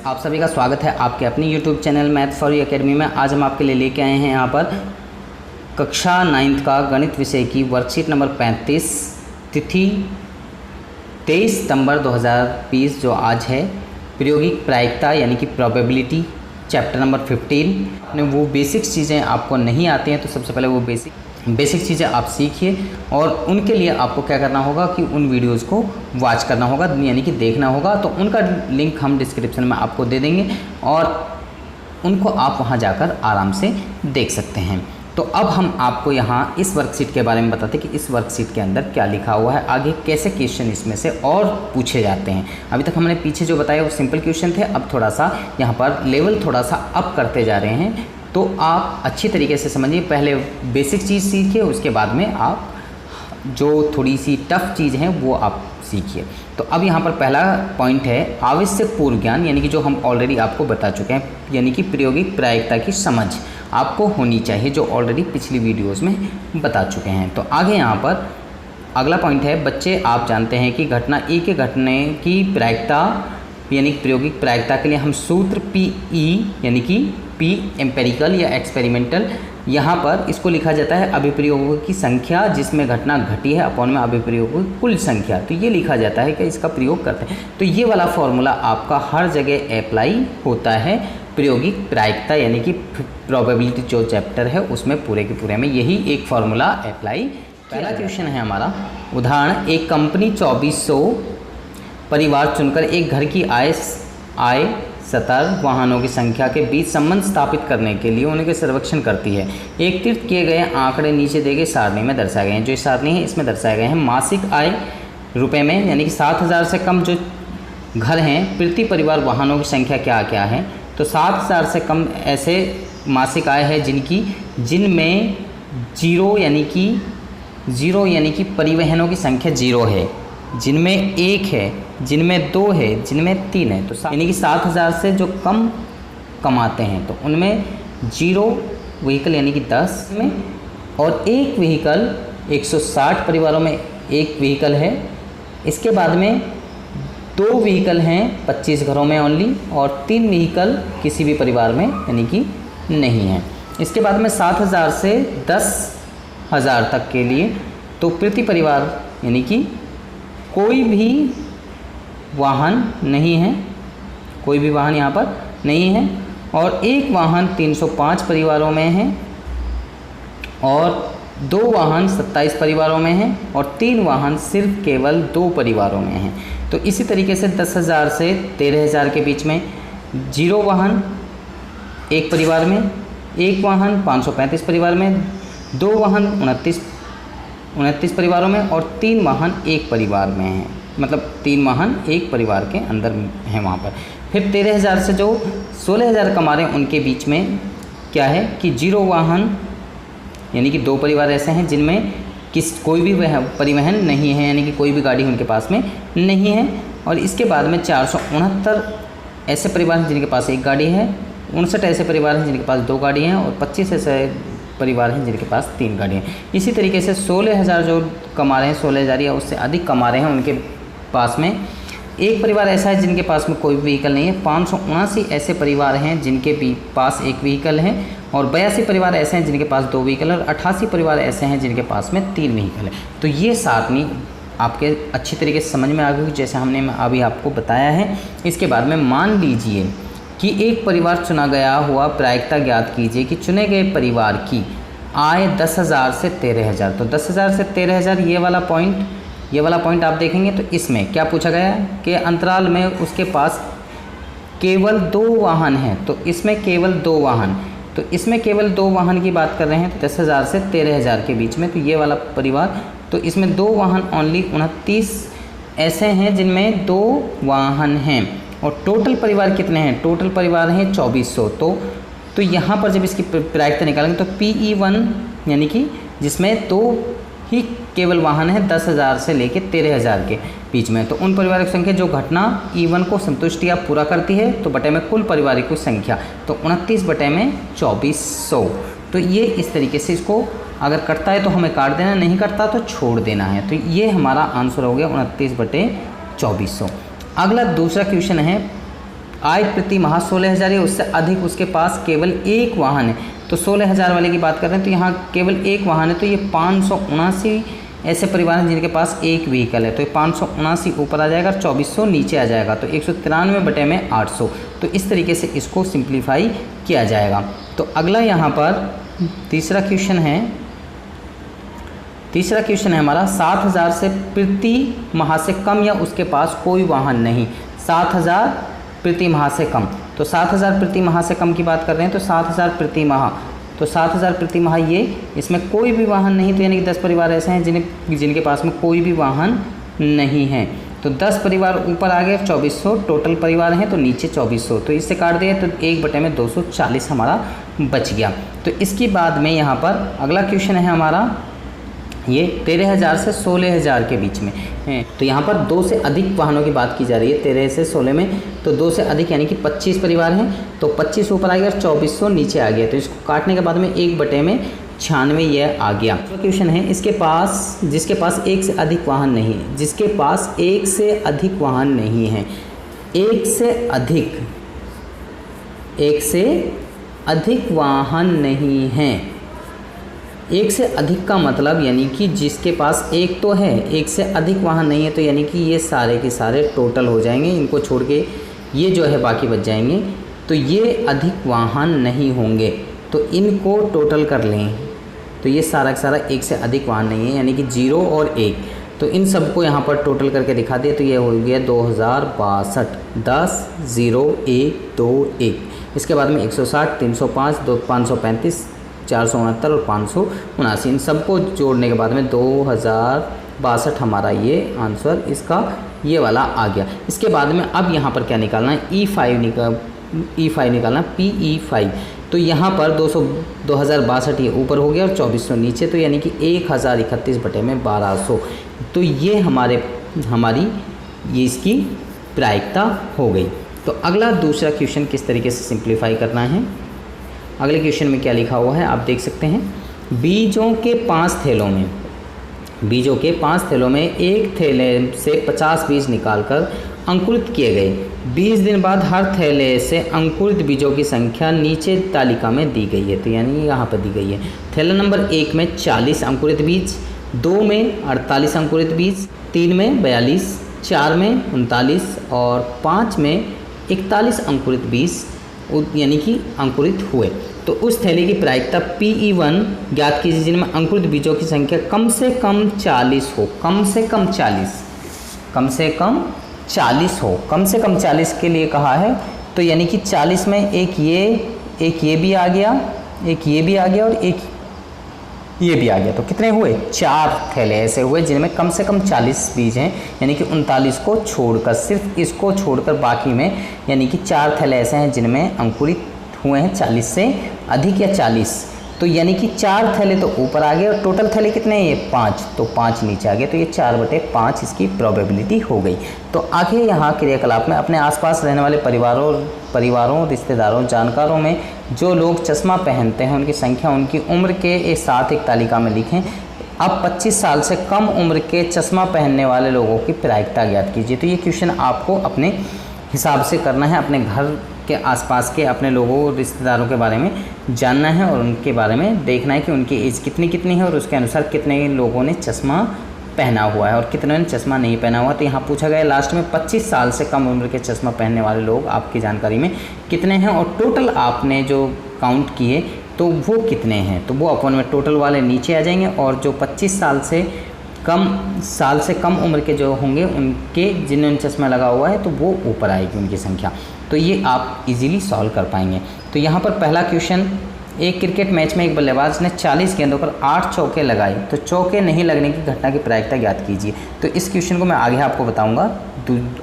आप सभी का स्वागत है आपके अपने YouTube channel math for you academy में। आज हम आपके लिए लेके आए हैं यहाँ पर कक्षा 9th का गणित विषय की वर्कशीट नंबर 35, तिथि 23 सितंबर 2020 जो आज है। प्रायोगिक प्रायिकता यानी कि प्रोबेबिलिटी चैप्टर नंबर 15 में वो बेसिक्स चीज़ें आपको नहीं आती हैं तो सबसे पहले वो बेसिक चीज़ें आप सीखिए और उनके लिए आपको क्या करना होगा कि उन वीडियोस को वॉच करना होगा यानी कि देखना होगा। तो उनका लिंक हम डिस्क्रिप्शन में आपको दे देंगे और उनको आप वहां जाकर आराम से देख सकते हैं। तो अब हम आपको यहाँ इस वर्कशीट के बारे में बताते हैं कि इस वर्कशीट के अंदर क्या लिखा हुआ है, आगे कैसे क्वेश्चन इसमें से और पूछे जाते हैं। अभी तक हमने पीछे जो बताया वो सिंपल क्वेश्चन थे, अब थोड़ा सा यहाँ पर लेवल थोड़ा सा अप करते जा रहे हैं। तो आप अच्छी तरीके से समझिए, पहले बेसिक चीज़ सीखिए, उसके बाद में आप जो थोड़ी सी टफ चीज़ है वो आप सीखिए। तो अब यहाँ पर पहला पॉइंट है आवश्यक पूर्व ज्ञान, यानी कि जो हम ऑलरेडी आपको बता चुके हैं, यानी कि प्रायोगिक प्रायिकता की समझ आपको होनी चाहिए, जो ऑलरेडी पिछली वीडियोस में बता चुके हैं। तो आगे यहाँ पर अगला पॉइंट है, बच्चे आप जानते हैं कि घटना ए के घटने की प्रायिकता यानी प्रायोगिक प्रायिकता के लिए हम सूत्र PE यानी कि P एम्पेरिकल या एक्सपेरिमेंटल, यहाँ पर इसको लिखा जाता है अभिप्रयोगों की संख्या जिसमें घटना घटी है अपॉन में अभिप्रयोगों की कुल संख्या। तो ये लिखा जाता है कि इसका प्रयोग करते हैं। तो ये वाला फॉर्मूला आपका हर जगह अप्लाई होता है प्रायोगिक प्रायिकता यानी कि प्रोबेबिलिटी जो चैप्टर है उसमें पूरे के पूरे में यही एक फार्मूला अप्लाई। पहला क्वेश्चन है हमारा, उदाहरण, एक कंपनी 2400 परिवार चुनकर एक घर की आय 70 वाहनों की संख्या के बीच संबंध स्थापित करने के लिए उनके सर्वेक्षण करती है। एक तीर्थ किए गए आंकड़े नीचे दिए गए सारणी में दर्शाए गए हैं। जो सारणी है इसमें दर्शाए गए हैं मासिक आय रुपए में, यानी कि 7000 से कम जो घर हैं, प्रति परिवार वाहनों की संख्या क्या क्या है। तो 7000 से कम ऐसे मासिक आय है जिनमें जीरो यानी कि परिवहनों की संख्या 0 है, जिनमें 1 है, जिनमें 2 है, जिनमें 3 है। तो यानी कि 7000 से जो कम कमाते हैं तो उनमें 0 व्हीकल यानी कि 10 में, और एक व्हीकल 160 परिवारों में एक व्हीकल है। इसके बाद में 2 व्हीकल हैं 25 घरों में ओनली, और 3 व्हीकल किसी भी परिवार में यानी कि नहीं है। इसके बाद में 7000 से 10,000 तक के लिए तो प्रति परिवार यानी कि कोई भी वाहन नहीं है, कोई भी वाहन यहाँ पर नहीं है, और एक वाहन 305 परिवारों में है, और 2 वाहन 27 परिवारों में हैं, और 3 वाहन सिर्फ केवल 2 परिवारों में हैं। तो इसी तरीके से 10,000 से 13,000 के बीच में 0 वाहन 1 परिवार में, 1 वाहन 535 परिवार में, 2 वाहन 29 परिवारों में, और 3 वाहन 1 परिवार में हैं, मतलब 3 वाहन 1 परिवार के अंदर हैं वहाँ पर। फिर 13,000 से जो 16,000 कमा रहे हैं उनके बीच में क्या है कि 0 वाहन यानी कि 2 परिवार ऐसे हैं जिनमें कोई भी परिवहन नहीं है, यानी कि कोई भी गाड़ी उनके पास में नहीं है। और इसके बाद में 469 ऐसे परिवार हैं जिनके पास 1 गाड़ी है, 59 ऐसे परिवार हैं जिनके पास 2 गाड़ी हैं, और 25 ऐसे परिवार हैं जिनके पास 3 गाड़ियाँ। इसी तरीके से 16,000 जो कमा रहे हैं, 16,000 या उससे अधिक कमा रहे हैं, उनके पास में एक परिवार ऐसा है जिनके पास में कोई व्हीकल नहीं है, 579 ऐसे परिवार हैं जिनके भी पास 1 व्हीकल है, और 82 परिवार ऐसे हैं जिनके पास 2 व्हीकल है, और 88 परिवार ऐसे हैं जिनके पास में 3 व्हीकल है। तो ये सारणी आपके अच्छी तरीके से समझ में आ गई जैसे हमने अभी आपको बताया है। इसके बाद में मान लीजिए कि एक परिवार चुना गया हुआ, प्रायिकता ज्ञात कीजिए कि चुने गए परिवार की आय 10,000 से 13,000। तो 10,000 से 13,000 ये वाला पॉइंट आप देखेंगे तो इसमें क्या पूछा गया है कि अंतराल में उसके पास केवल 2 वाहन हैं। तो इसमें केवल 2 वाहन, तो इसमें केवल 2 वाहन की बात कर रहे हैं, 10,000 से 13,000 के बीच में। तो ये वाला परिवार, तो इसमें 2 वाहन ओनली 29 ऐसे हैं जिनमें 2 वाहन हैं, और टोटल परिवार कितने हैं? टोटल परिवार हैं 2400। तो यहाँ पर जब इसकी प्रायिकता निकालेंगे तो PE1 यानी कि जिसमें 2 ही केवल वाहन है 10,000 से लेके 13,000 के बीच में, तो उन परिवारों की संख्या जो घटना E1 को संतुष्टि या पूरा करती है, तो बटे में कुल परिवारों की संख्या, तो 29 बटे में 2400। तो ये इस तरीके से इसको अगर करता है तो हमें काट देना, नहीं करता तो छोड़ देना है। तो ये हमारा आंसर हो गया 29 बटे 2400। अगला दूसरा क्वेश्चन है आय प्रति माह 16,000 या उससे अधिक उसके पास केवल एक वाहन है, तो 16,000 वाले की बात कर रहे हैं, तो यहाँ केवल एक वाहन है, तो ये 579 ऐसे परिवार हैं जिनके पास एक व्हीकल है, तो ये 579 ऊपर आ जाएगा, 2400 नीचे आ जाएगा, तो 193 बटे में 800। तो इस तरीके से इसको सिंप्लीफाई किया जाएगा। तो अगला यहाँ पर तीसरा क्वेश्चन है हमारा 7,000 से प्रति माह से कम या उसके पास कोई वाहन नहीं। 7,000 प्रति माह से कम, तो 7,000 प्रति माह से कम की बात कर रहे हैं, तो 7,000 प्रति माह, तो 7,000 प्रति माह ये इसमें कोई भी वाहन नहीं, तो यानी कि 10 परिवार ऐसे हैं जिनके पास में कोई भी वाहन नहीं है। तो 10 परिवार ऊपर आ गए, 2400 टोटल परिवार हैं, तो नीचे 2400, तो इससे काट दिए तो 1 बटे में 240 हमारा बच गया। तो इसके बाद में यहाँ पर अगला क्वेश्चन है हमारा ये 13,000 से 16,000 के बीच में है। तो यहाँ पर 2 से अधिक वाहनों की बात की जा रही है 13 से 16 में, तो 2 से अधिक यानी कि 25 परिवार हैं, तो 25 ऊपर आ गया और 2400 नीचे आ गया, तो इसको काटने के बाद में 1 बटे में 96 यह आ गया। तो क्वेश्चन है जिसके पास एक से अधिक वाहन नहीं है, जिसके पास एक से अधिक वाहन नहीं है, एक से अधिक वाहन नहीं है। एक से अधिक का मतलब यानी कि जिसके पास एक तो है, एक से अधिक वाहन नहीं है, तो यानी कि ये सारे के सारे टोटल हो जाएंगे, इनको छोड़ के ये जो है बाकी बच जाएंगे, तो ये अधिक वाहन नहीं होंगे, तो इनको टोटल कर लें, तो ये सारा का सारा एक से अधिक वाहन नहीं है, यानी कि 0 और 1, तो इन सबको यहाँ पर टोटल करके दिखा दिए, तो ये हो गया 2062, 10 0 1 2 1। इसके बाद में 160, 305, 535, 469 और 579, इन सबको जोड़ने के बाद में 2062 हमारा ये आंसर इसका ये वाला आ गया। इसके बाद में अब यहाँ पर क्या निकालना है, E5 निकालना, PE5, तो यहाँ पर 2062 ये ऊपर हो गया और 2400 नीचे, तो यानी कि 1031 बटे में 1200, तो ये हमारी ये इसकी प्रायिकता हो गई। तो अगला दूसरा क्वेश्चन किस तरीके से सिंप्लीफाई करना है, अगले क्वेश्चन में क्या लिखा हुआ है आप देख सकते हैं। बीजों के 5 थैलों में एक थैले से 50 बीज निकालकर अंकुरित किए गए। 20 दिन बाद हर थैले से अंकुरित बीजों की संख्या नीचे तालिका में दी गई है, तो यानी यहाँ पर दी गई है। थैला नंबर 1 में 40 अंकुरित बीज, 2 में 48 अंकुरित बीज, 3 में 42, 4 में 39 और 5 में 41 अंकुरित बीज यानी कि अंकुरित हुए। तो उस थैले की प्रायिकता PE1 ज्ञात कीजिए जिनमें अंकुरित बीजों की संख्या कम से कम 40 हो, कम से कम 40 के लिए कहा है, तो यानी कि 40 में एक ये भी आ गया, एक ये भी आ गया और एक ये भी आ गया, तो कितने हुए, 4 थैले ऐसे हुए जिनमें कम से कम 40 बीज हैं, यानी कि 39 को छोड़कर, सिर्फ इसको छोड़कर बाकी में यानी कि 4 थैले ऐसे हैं जिनमें अंकुरित हुए हैं 40 से अधिक या 40, तो यानी कि 4 थैले तो ऊपर आ गए और टोटल थैले कितने हैं, ये 5, तो 5 नीचे आ गए, तो ये 4/5 इसकी प्रोबेबिलिटी हो गई। तो आगे यहाँ क्रियाकलाप में अपने आसपास रहने वाले परिवारों, रिश्तेदारों, जानकारों में जो लोग चश्मा पहनते हैं उनकी संख्या उनकी उम्र के साथ एक तालिका में लिखें। अब 25 साल से कम उम्र के चश्मा पहनने वाले लोगों की प्रायिकता ज्ञात कीजिए। तो ये क्वेश्चन आपको अपने हिसाब से करना है, अपने घर के आसपास के अपने लोगों रिश्तेदारों के बारे में जानना है और उनके बारे में देखना है कि उनकी एज कितनी है और उसके अनुसार कितने लोगों ने चश्मा पहना हुआ है और कितने ने चश्मा नहीं पहना हुआ। तो यहाँ पूछा गया लास्ट में 25 साल से कम उम्र के चश्मा पहनने वाले लोग आपकी जानकारी में कितने हैं और टोटल आपने जो काउंट किए तो वो कितने हैं, तो वो अपन में टोटल वाले नीचे आ जाएंगे और जो 25 साल से कम उम्र के जो होंगे उनके जिन्होंने चश्मा लगा हुआ है तो वो ऊपर आएगी उनकी संख्या। तो ये आप इजीली सॉल्व कर पाएंगे। तो यहाँ पर पहला क्वेश्चन, एक क्रिकेट मैच में एक बल्लेबाज ने 40 गेंदों पर 8 चौके लगाए, तो चौके नहीं लगने की घटना की प्रायिकता ज्ञात कीजिए। तो इस क्वेश्चन को मैं आगे आपको बताऊंगा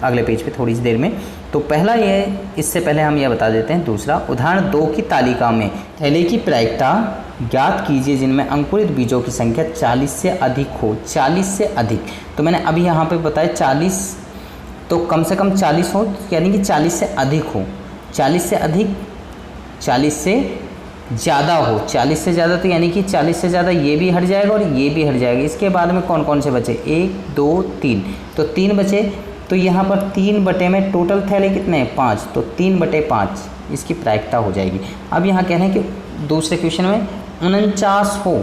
अगले पेज पे थोड़ी सी देर में। तो पहला ये, इससे पहले हम यह बता देते हैं दूसरा। उदाहरण 2 की तालिका में थैले की प्रायिकता ज्ञात कीजिए जिनमें अंकुरित बीजों की संख्या 40 से अधिक हो। 40 से अधिक, तो मैंने अभी यहाँ पे बताया 40, तो कम से कम 40 हो यानी कि 40 से अधिक हो, 40 से अधिक, 40 से ज़्यादा हो। 40 से ज़्यादा तो यानी कि 40 से ज़्यादा ये भी हट जाएगा और ये भी हट जाएगा। इसके बाद में कौन कौन से बचे, 1 2 3, तो 3 बचे। तो यहाँ पर 3 में टोटल थैले कितने हैं 5, तो 3/5 इसकी प्रायिकता हो जाएगी। अब यहाँ कह रहे हैं कि दूसरे क्वेश्चन में 49 हो,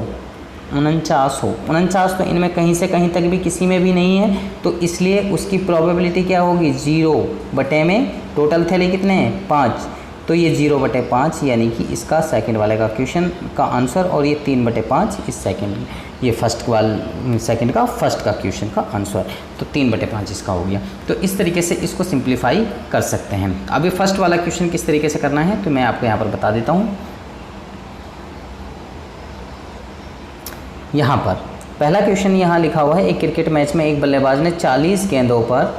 49 तो इनमें कहीं से कहीं तक भी किसी में भी नहीं है, तो इसलिए उसकी प्रोबेबिलिटी क्या होगी 0 में टोटल थैले कितने हैं 5, तो ये 0/5 यानी कि इसका सेकंड वाले का क्वेश्चन का आंसर, और ये 3/5 इस सेकंड, ये सेकंड का फर्स्ट का क्वेश्चन का आंसर, तो 3/5 इसका हो गया। तो इस तरीके से इसको सिंप्लीफाई कर सकते हैं। अब ये फर्स्ट वाला क्वेश्चन किस तरीके से करना है तो मैं आपको यहाँ पर बता देता हूँ। यहाँ पर पहला क्वेश्चन यहाँ लिखा हुआ है, एक क्रिकेट मैच में एक बल्लेबाज ने 40 गेंदों पर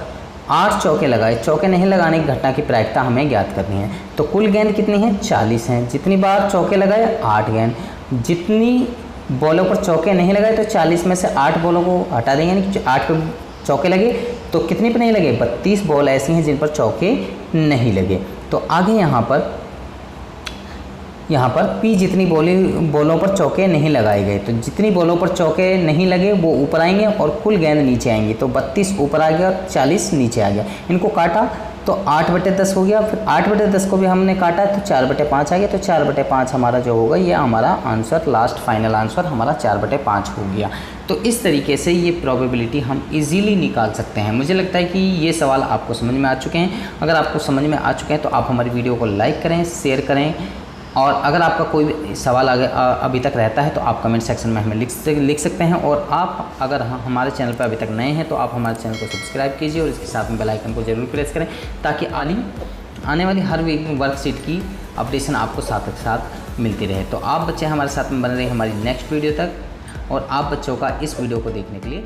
8 चौके लगाए। चौके नहीं लगाने की घटना की प्रायिकता हमें ज्ञात करनी है। तो कुल गेंद कितनी है 40 हैं, जितनी बार चौके लगाए 8 गेंद, जितनी बॉलों पर चौके नहीं लगाए तो 40 में से 8 बॉलों को हटा देंगे, यानी कि 8 पर चौके लगे तो कितने पर नहीं लगे 32 बॉल ऐसी हैं जिन पर चौके नहीं लगे। तो आगे यहाँ पर P जितनी बॉलों पर चौके नहीं लगाए गए, तो जितनी बॉलों पर चौके नहीं लगे वो ऊपर आएंगे और कुल गेंद नीचे आएंगी। तो 32 ऊपर आ गया और 40 नीचे आ गया। इनको काटा तो 8/10 हो गया, फिर 8/10 को भी हमने काटा तो 4/5 आ गया। तो 4/5 हमारा जो होगा ये हमारा आंसर, लास्ट फाइनल आंसर हमारा 4/5 हो गया। तो इस तरीके से ये प्रोबेबिलिटी हम इजीली निकाल सकते हैं। मुझे लगता है कि ये सवाल आपको समझ में आ चुके हैं। अगर आपको समझ में आ चुके हैं तो आप हमारी वीडियो को लाइक करें, शेयर करें, और अगर आपका कोई भी सवाल अभी तक रहता है तो आप कमेंट सेक्शन में हमें लिख सकते हैं। और आप अगर हमारे चैनल पर अभी तक नए हैं तो आप हमारे चैनल को सब्सक्राइब कीजिए और इसके साथ में बेल आइकन को जरूर प्रेस करें, ताकि आने वाली हर वर्कशीट की अपडेशन आपको साथ मिलती रहे। तो आप बच्चे हमारे साथ में बने रहे हमारी नेक्स्ट वीडियो तक, और आप बच्चों का इस वीडियो को देखने के लिए